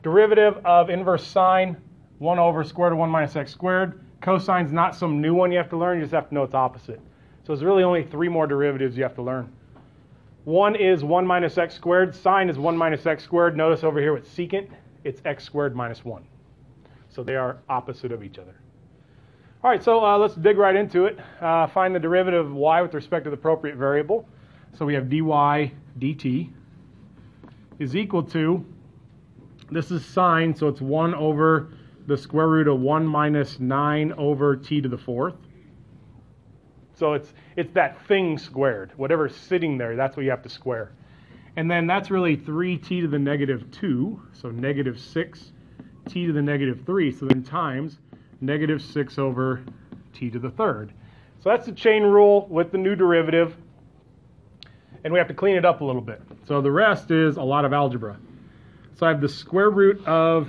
Derivative of inverse sine, 1 over square root of 1 minus x squared. Cosine's not some new one you have to learn, you just have to know its opposite. So there's really only 3 more derivatives you have to learn. One is 1 minus x squared. Sine is 1 minus x squared. Notice over here with secant, it's x squared minus 1. So they are opposite of each other. All right, so let's dig right into it. Find the derivative of y with respect to the appropriate variable. So we have dy dt is equal to, this is sine, so it's 1 over the square root of 1 minus 9 over t to the 4th. So it's that thing squared. Whatever's sitting there, that's what you have to square. And then that's really 3t to the negative 2, so negative 6t to the negative 3. So then times negative 6 over t to the 3rd. So that's the chain rule with the new derivative. And we have to clean it up a little bit. So the rest is a lot of algebra. So I have the square root of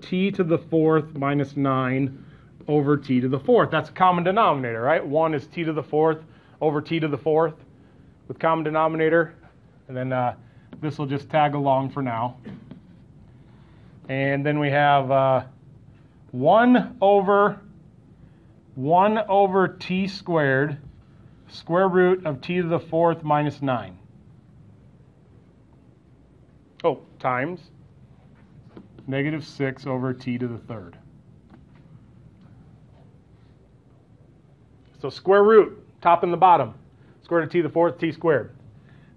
t to the 4th minus 9 over t to the 4th. That's a common denominator, right? 1 is t to the 4th over t to the 4th with common denominator. And then this will just tag along for now. And then we have 1 over t squared, square root of t to the 4th minus 9. Oh, times negative 6 over t to the 3rd. So square root, top and the bottom. Square root of t to the 4th, t squared.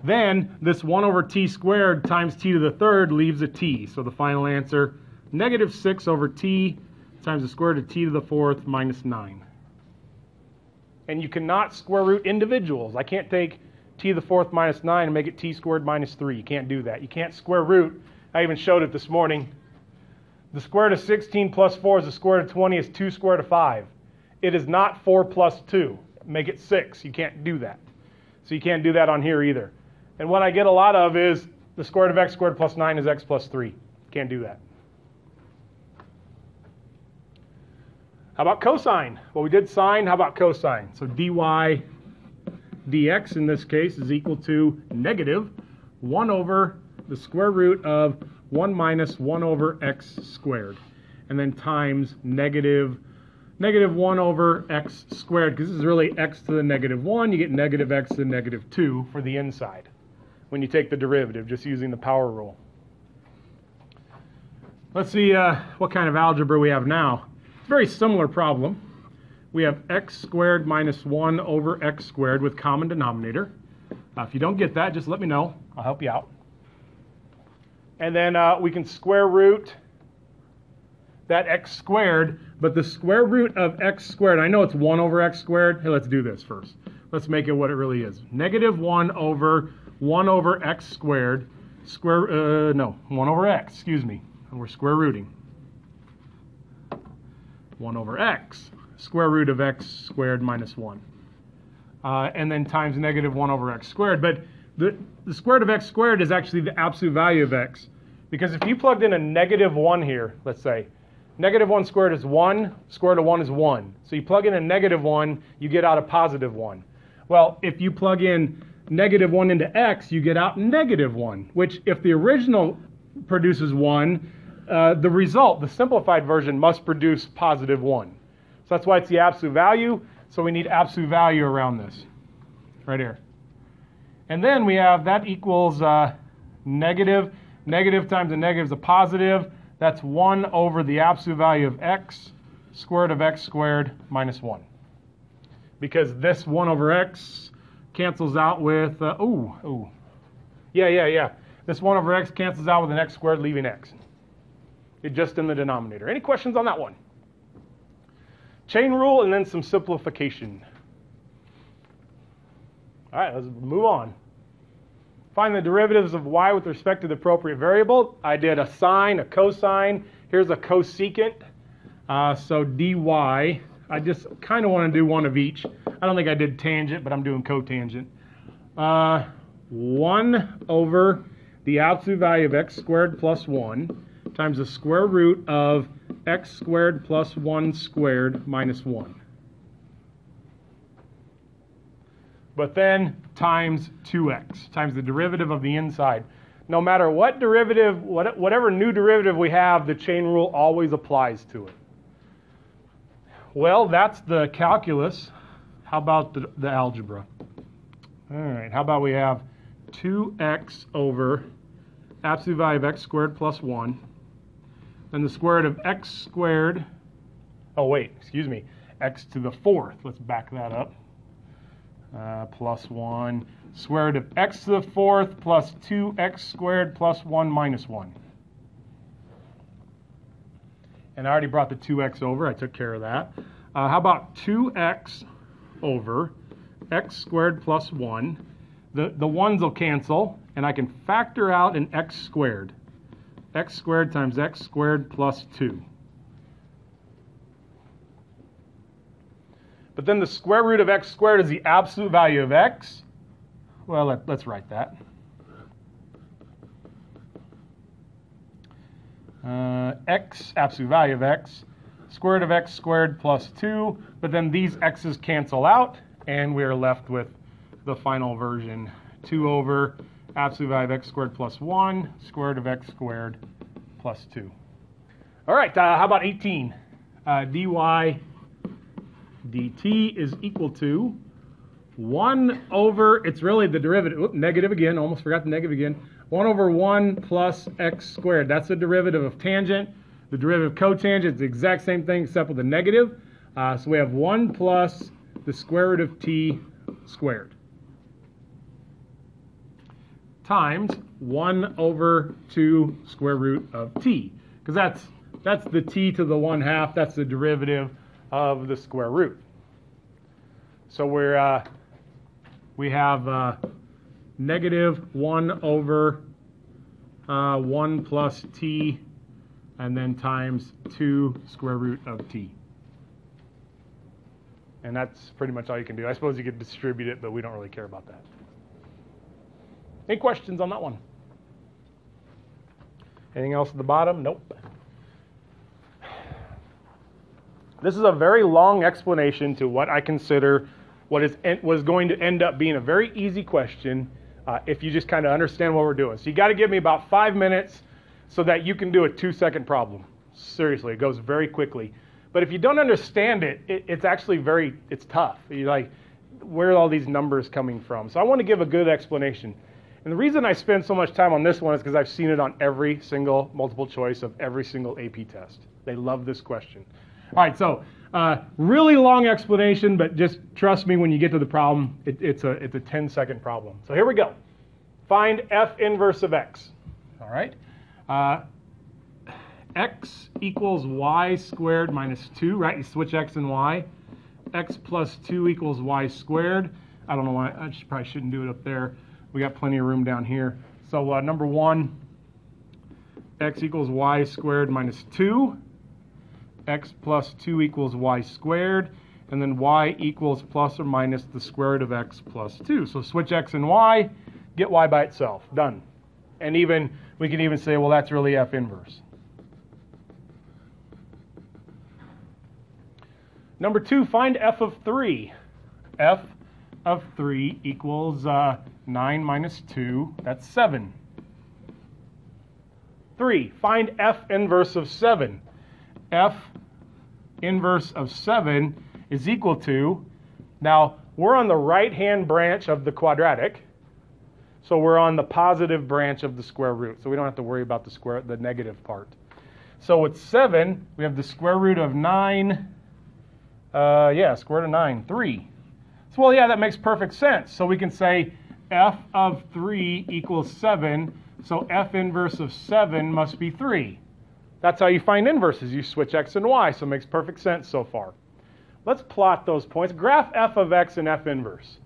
Then this 1 over t squared times t to the 3rd leaves a t. So the final answer, negative 6 over t times the square root of t to the 4th minus 9. And you cannot square root individuals. I can't take t to the 4th minus 9 and make it t squared minus 3. You can't do that. You can't square root. I even showed it this morning. The square root of 16 plus 4 is the square root of 20 is 2 square root of 5. It is not 4 plus 2. Make it 6. You can't do that. So you can't do that on here either. And what I get a lot of is the square root of x squared plus 9 is x plus 3. Can't do that. How about cosine? Well, we did sine. How about cosine? So dy dx in this case is equal to negative 1 over the square root of 1 minus 1 over x squared. And then times negative 1 over x squared, because this is really x to the negative 1. You get negative x to the negative 2 for the inside when you take the derivative, just using the power rule. Let's see what kind of algebra we have now. It's a very similar problem. We have x squared minus 1 over x squared with common denominator. If you don't get that, just let me know. I'll help you out. And then we can square root that x squared, but the square root of x squared, I know it's 1 over x squared. Hey, let's do this first. Let's make it what it really is. Negative 1 over x squared, 1 over x, excuse me. And we're square rooting. 1 over x, square root of x squared minus 1. And then times negative 1 over x squared. But the square root of x squared is actually the absolute value of x. Because if you plugged in a negative 1 here, let's say, negative 1 squared is 1, square root of 1 is 1. So you plug in a negative 1, you get out a positive 1. Well, if you plug in negative 1 into x, you get out negative 1, which if the original produces 1, the result, the simplified version, must produce positive 1. So that's why it's the absolute value. So we need absolute value around this, right here. And then we have that equals negative times a negative is a positive. That's 1 over the absolute value of x, square root of x squared minus 1. Because this 1 over x cancels out with, This 1 over x cancels out with an x squared, leaving x. It's just in the denominator. Any questions on that one? Chain rule and then some simplification. All right, let's move on. Find the derivatives of y with respect to the appropriate variable. I did a sine, a cosine. Here's a cosecant. So dy, I just kind of want to do one of each. I don't think I did tangent, but I'm doing cotangent. 1 over the absolute value of x squared plus 1 times the square root of x squared plus 1 squared minus 1. But then times 2x, times the derivative of the inside. no matter what derivative, whatever new derivative we have, the chain rule always applies to it. Well, that's the calculus. How about the algebra? All right, how about we have 2x over absolute value of x squared plus 1, then the square root of x squared, oh wait, excuse me, x to the fourth, let's back that up, plus 1, square root of x to the fourth plus 2x squared plus 1 minus 1. And I already brought the 2x over, I took care of that. How about 2x over x squared plus 1? The 1's will cancel, and I can factor out an x squared. X squared times x squared plus 2. But then the square root of x squared is the absolute value of x. Well, let's write that. X, absolute value of x, square root of x squared plus 2, but then these x's cancel out, and we're left with the final version, 2 over absolute value of x squared plus 1, square root of x squared plus 2. All right, how about 18? dy dt is equal to 1 over, it's really the derivative, negative again, almost forgot the negative again, 1 over 1 plus x squared. That's the derivative of tangent. The derivative of cotangent is the exact same thing except with a negative. So we have 1 plus the square root of t squared times 1 over 2 square root of t. Because that's the t to the 1/2. That's the derivative of the square root. So we have negative 1 over 1 plus t, and then times 2 square root of t. And that's pretty much all you can do. I suppose you could distribute it, but we don't really care about that. Any questions on that one? Anything else at the bottom? Nope. This is a very long explanation to what I consider was going to end up being a very easy question if you just kind of understand what we're doing. So you got to give me about 5 minutes so that you can do a 2-second problem. Seriously, it goes very quickly. But if you don't understand it, it's actually it's tough. You're like, where are all these numbers coming from? So I want to give a good explanation. And the reason I spend so much time on this one is because I've seen it on every single multiple choice of every single AP test. They love this question. All right, so really long explanation, but just trust me when you get to the problem, it's a 10-second problem. So here we go. Find f inverse of x. All right. X equals y squared minus 2, right? You switch x and y. X plus 2 equals y squared. I don't know why. I probably shouldn't do it up there. We got plenty of room down here. So number 1, x equals y squared minus 2. X plus 2 equals y squared. And then y equals plus or minus the square root of x plus 2. So switch x and y, get y by itself. Done. And we can even say, well, that's really f inverse. Number 2, find f of 3. F of 3 equals 9 minus 2. That's 7. 3, find f inverse of 7. F inverse of 7 is equal to, now we're on the right-hand branch of the quadratic, so we're on the positive branch of the square root, so we don't have to worry about the negative part. So with 7, we have the square root of 9, square root of 9, 3. So, well, yeah, that makes perfect sense. So we can say f of 3 equals 7, so f inverse of 7 must be 3. That's how you find inverses. You switch x and y, so it makes perfect sense so far. Let's plot those points. Graph f of x and f inverse.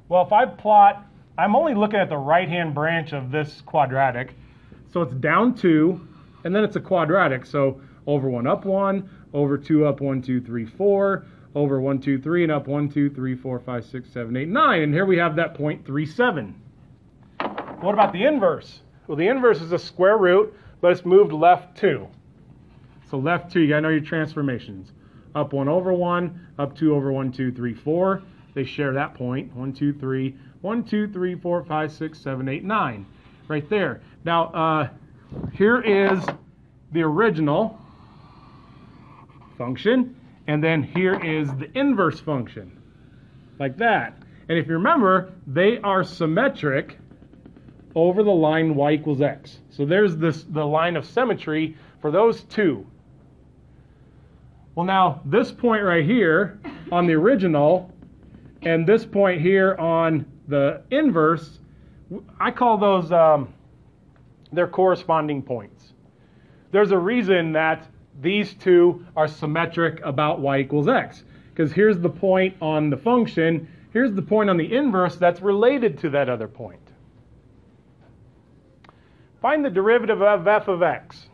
Well, if I plot, I'm only looking at the right-hand branch of this quadratic, so it's down 2, and then it's a quadratic, so over 1, up 1, over 2, up 1, 2, 3, 4, over 1, 2, 3, and up 1, 2, 3, 4, 5, 6, 7, 8, 9. And here we have that point 3, 7. What about the inverse? Well, the inverse is a square root, but it's moved left 2. So left 2, you got to know your transformations. Up 1 over 1, up 2 over 1, 2, 3, 4. They share that point. 1, 2, 3, 1, 2, 3, 4, 5, 6, 7, 8, 9. right there. Now, here is the original function, and then here is the inverse function, like that. And if you remember, they are symmetric over the line y equals x. So there's the line of symmetry for those two. Well, now this point right here on the original and this point here on the inverse, I call those their corresponding points. There's a reason that these two are symmetric about y equals x, because here's the point on the function, here's the point on the inverse that's related to that other point. Find the derivative of f of x.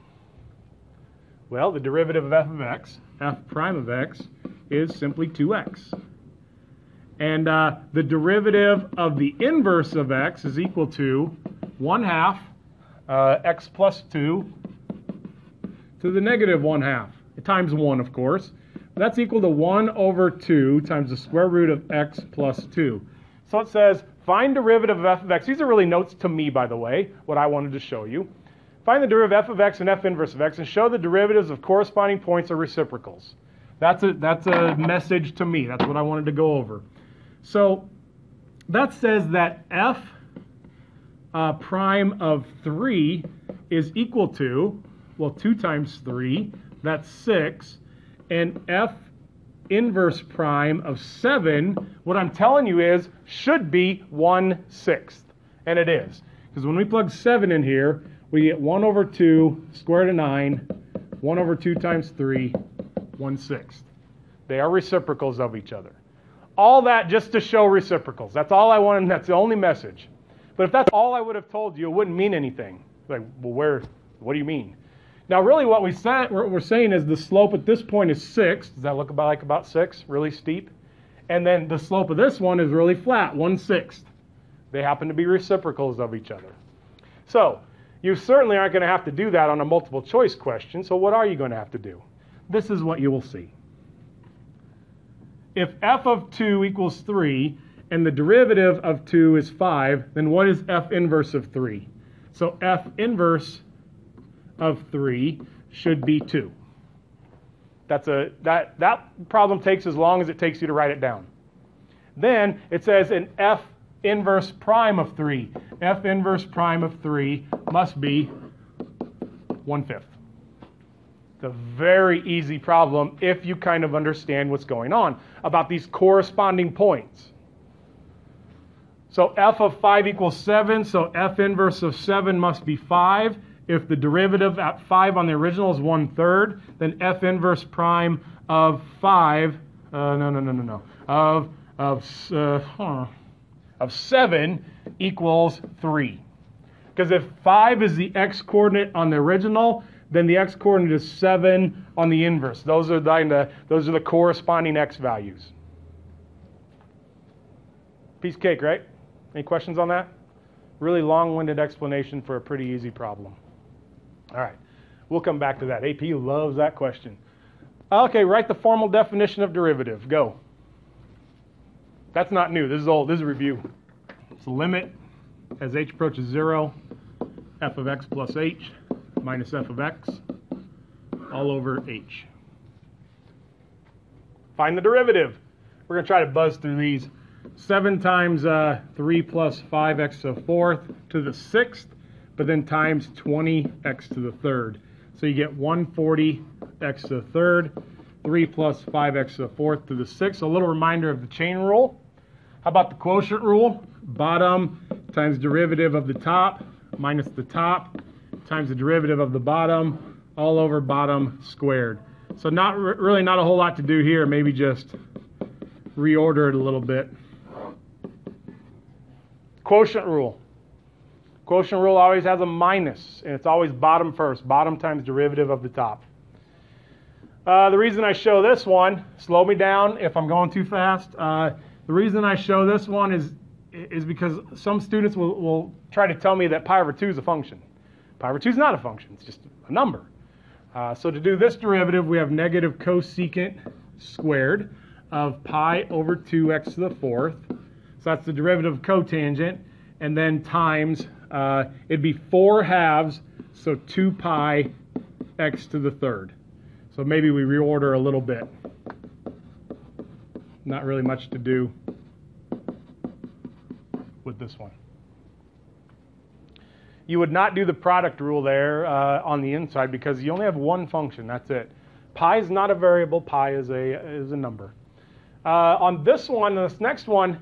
Well, the derivative of f of x, f prime of x, is simply 2x. And the derivative of the inverse of x is equal to 1/2 x plus 2 to the negative 1/2, times 1, of course. That's equal to 1 over 2 times the square root of x plus 2. So it says, find derivative of f of x. These are really notes to me, by the way, what I wanted to show you. Find the derivative of f of x and f inverse of x and show the derivatives of corresponding points are reciprocals. That's a message to me. That's what I wanted to go over. So that says that f prime of 3 is equal to, well, 2 times 3, that's 6, and f inverse prime of 7, what I'm telling you is, should be 1/6, and it is. Because when we plug 7 in here, we get 1 over 2, square root of 9, 1 over 2 times 3, 1/6. They are reciprocals of each other. All that just to show reciprocals. That's all I wanted, and that's the only message. But if that's all I would have told you, it wouldn't mean anything. Like, well, what do you mean? Now, really what we're saying is the slope at this point is 6. Does that look like about 6? Really steep? And then the slope of this one is really flat, 1/6. They happen to be reciprocals of each other. So, you certainly aren't going to have to do that on a multiple choice question, so what are you going to have to do? This is what you will see. If f of 2 equals 3, and the derivative of 2 is 5, then what is f inverse of 3? So f inverse of 3 should be 2. That problem takes as long as it takes you to write it down. Then it says an f inverse prime of 3. F inverse prime of 3 must be 1/5. It's a very easy problem if you kind of understand what's going on about these corresponding points. So f of 5 equals 7, so f inverse of 7 must be 5. If the derivative at 5 on the original is 1/3, then f inverse prime of 5, of 7 equals 3. Because if 5 is the x-coordinate on the original, then the x-coordinate is 7 on the inverse. Those are the corresponding x values. Piece of cake, right? Any questions on that? Really long-winded explanation for a pretty easy problem. All right, we'll come back to that. AP loves that question. Okay, write the formal definition of derivative. Go. That's not new. This is old. This is a review. It's a limit as h approaches 0, f of x plus h minus f of x all over h. Find the derivative. We're going to try to buzz through these. 7 times 3 plus 5x to the 4th to the 6th, but then times 20x to the 3rd. So you get 140x to the 3rd, 3 plus 5x to the 4th to the 6th. A little reminder of the chain rule. How about the quotient rule? Bottom times derivative of the top minus the top times the derivative of the bottom all over bottom squared. So really not a whole lot to do here. Maybe just reorder it a little bit. Quotient rule. Quotient rule always has a minus, and it's always bottom first. Bottom times derivative of the top. The reason I show this one, slow me down if I'm going too fast. The reason I show this one is because some students will try to tell me that pi over 2 is a function. Pi over 2 is not a function. It's just a number. So to do this derivative, we have negative cosecant squared of pi over 2x to the 4th. So that's the derivative of cotangent. and then times, it'd be 4 halves, so 2 pi x to the third. So maybe we reorder a little bit. Not really much to do with this one. You would not do the product rule there on the inside because you only have one function, that's it. Pi is not a variable, pi is a number. On this one, this next one,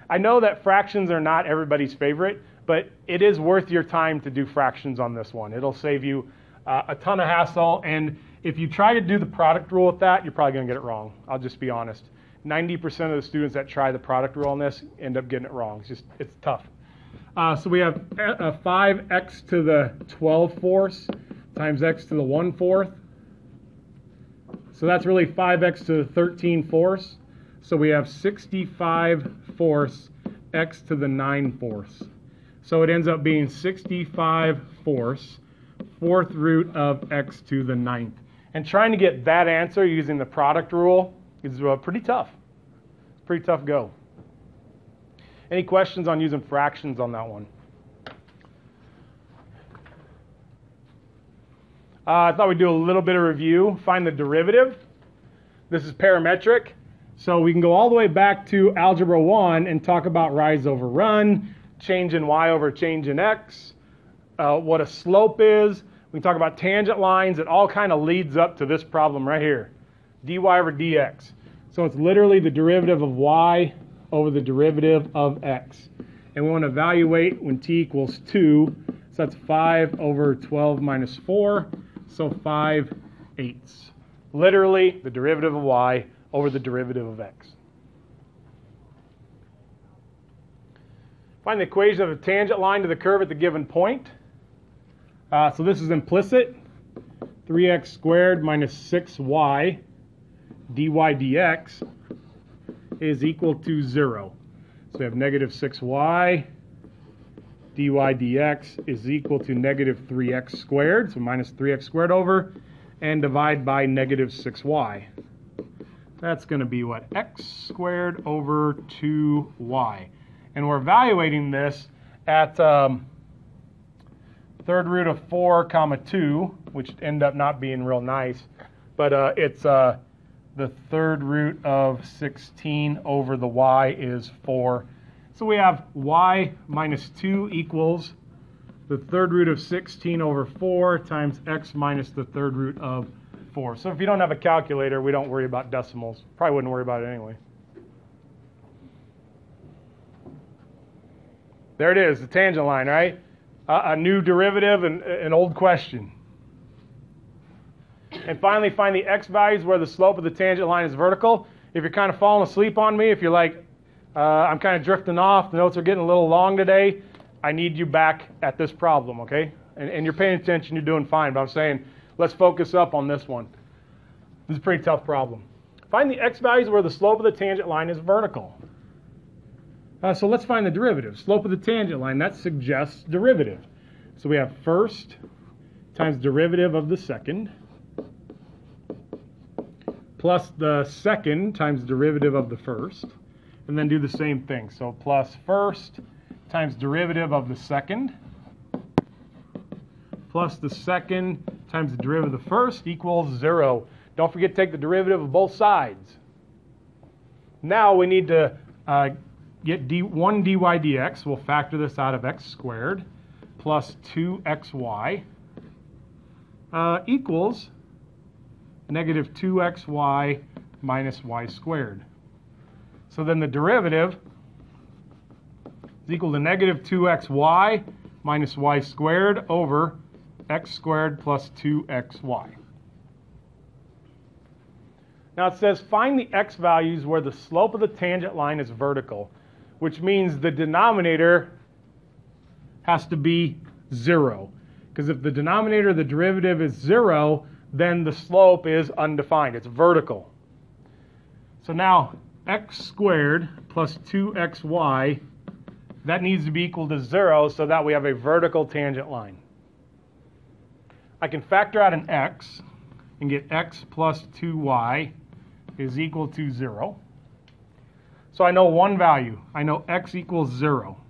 I know that fractions are not everybody's favorite, but it is worth your time to do fractions on this one. It'll save you a ton of hassle, and if you try to do the product rule with that, you're probably going to get it wrong. I'll just be honest. 90% of the students that try the product rule on this end up getting it wrong. It's tough. So we have 5x to the 12 fourths times x to the 1/4. So that's really 5x to the 13 fourths. So we have 65 fourths x to the 9 fourths. So it ends up being 65 fourths, 4th root of x to the 9th. And trying to get that answer using the product rule is pretty tough. Pretty tough go. Any questions on using fractions on that one? I thought we'd do a little bit of review. Find the derivative. This is parametric. So we can go all the way back to Algebra 1 and talk about rise over run, change in y over change in x, what a slope is. We can talk about tangent lines. It all kind of leads up to this problem right here, dy over dx. So it's literally the derivative of y over the derivative of x. And we want to evaluate when t equals 2. So that's 5 over 12 minus 4. So 5/8. Literally the derivative of y over the derivative of x. Find the equation of a tangent line to the curve at the given point. So this is implicit. 3x squared minus 6y dy dx is equal to 0. So we have negative 6y dy dx is equal to negative 3x squared, so minus 3x squared over, and divide by negative 6y. That's going to be what? X squared over 2y. And we're evaluating this at third root of 4 comma 2, which end up not being real nice, but it's the third root of 16 over the y is 4. So we have y minus 2 equals the third root of 16 over 4 times x minus the third root of 4. So if you don't have a calculator, we don't worry about decimals. Probably wouldn't worry about it anyway. There it is, the tangent line, right? A new derivative and an old question. And finally, find the x values where the slope of the tangent line is vertical. If you're kind of falling asleep on me, if you're like, I'm kind of drifting off, the notes are getting a little long today, I need you back at this problem, okay? And you're paying attention, you're doing fine, but I'm saying, let's focus up on this one. This is a pretty tough problem. Find the x values where the slope of the tangent line is vertical. So let's find the derivative. Slope of the tangent line, that suggests derivative. So we have first times derivative of the second plus the second times derivative of the first, and then do the same thing. So plus first times derivative of the second plus the second times the derivative of the first equals 0. Don't forget to take the derivative of both sides. Now we need to get 1 dy dx. We'll factor this out of x squared plus 2xy equals negative 2xy minus y squared. So then the derivative is equal to negative 2xy minus y squared over x squared plus 2xy. Now it says find the x values where the slope of the tangent line is vertical, which means the denominator has to be 0. Because if the denominator of the derivative is 0, then the slope is undefined. It's vertical. So now x squared plus 2xy, that needs to be equal to 0 so that we have a vertical tangent line. I can factor out an x and get x plus 2y is equal to 0. So I know one value. I know x equals 0.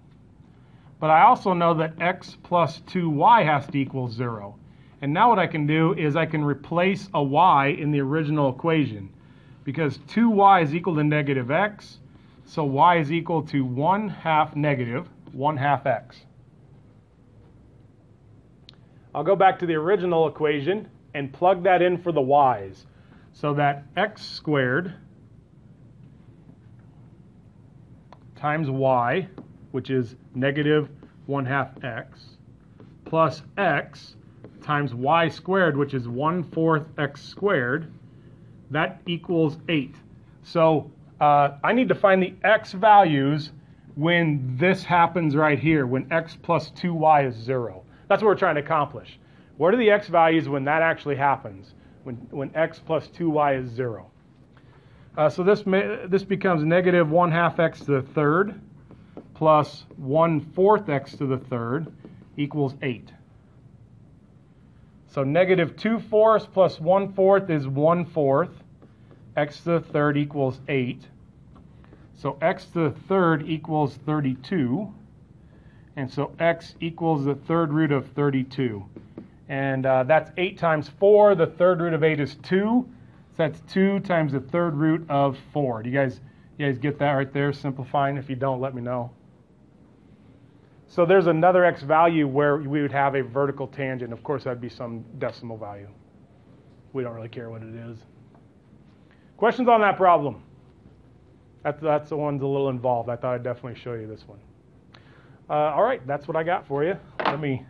But I also know that x plus 2y has to equal 0. And now what I can do is I can replace a y in the original equation. Because 2y is equal to negative x, so y is equal to 1/2 negative 1/2 x. I'll go back to the original equation and plug that in for the y's. So that x squared times y, which is negative 1/2 x, plus x times y squared, which is 1/4 x squared, that equals 8. So I need to find the x values when this happens right here, when x plus 2y is 0. That's what we're trying to accomplish. What are the x values when that actually happens, when x plus 2y is 0? So this becomes negative 1/2 x to the third plus 1/4 x to the third equals 8. So negative 2/4 plus 1/4 is 1/4. X to the third equals 8. So x to the third equals 32. And so x equals the third root of 32. And that's 8 times 4. The third root of 8 is 2. So that's 2 times the third root of 4. Do you guys get that right there, simplifying? If you don't, let me know. So there's another x value where we would have a vertical tangent. Of course, that'd be some decimal value. We don't really care what it is. Questions on that problem? That's the one's a little involved. I thought I'd definitely show you this one. All right, that's what I got for you. Let me